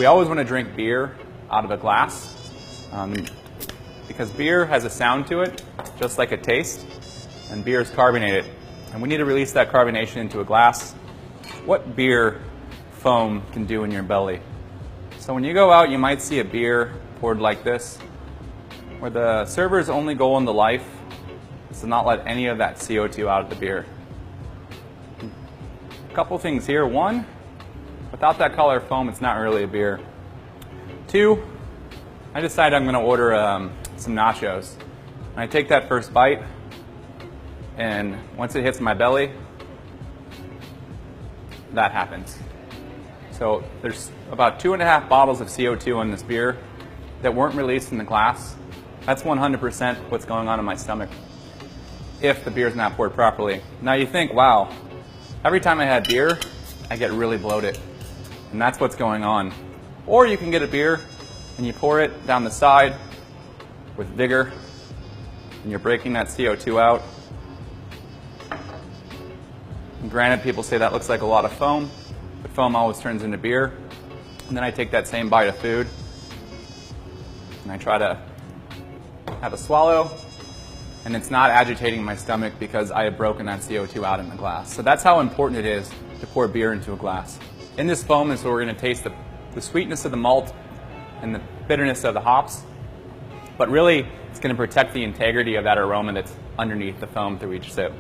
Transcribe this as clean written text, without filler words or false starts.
We always want to drink beer out of a glass because beer has a sound to it, just like a taste, and beer is carbonated. And we need to release that carbonation into a glass. What beer foam can do in your belly? So when you go out, you might see a beer poured like this, where the server's only goal in the life is to not let any of that CO2 out of the beer. A couple things here. One, without that color foam, it's not really a beer. Two, I decided I'm going to order some nachos. And I take that first bite, and once it hits my belly, that happens. So there's about 2.5 bottles of CO2 in this beer that weren't released in the glass. That's 100% what's going on in my stomach if the beer's not poured properly. Now you think, wow, every time I have beer, I get really bloated. And that's what's going on. Or you can get a beer and you pour it down the side with vigor, and you're breaking that CO2 out. And granted, people say that looks like a lot of foam, but foam always turns into beer. And then I take that same bite of food and I try to have a swallow, and it's not agitating my stomach because I have broken that CO2 out in the glass. So that's how important it is to pour beer into a glass. In this foam is where we're going to taste the sweetness of the malt and the bitterness of the hops, but really it's going to protect the integrity of that aroma that's underneath the foam through each sip.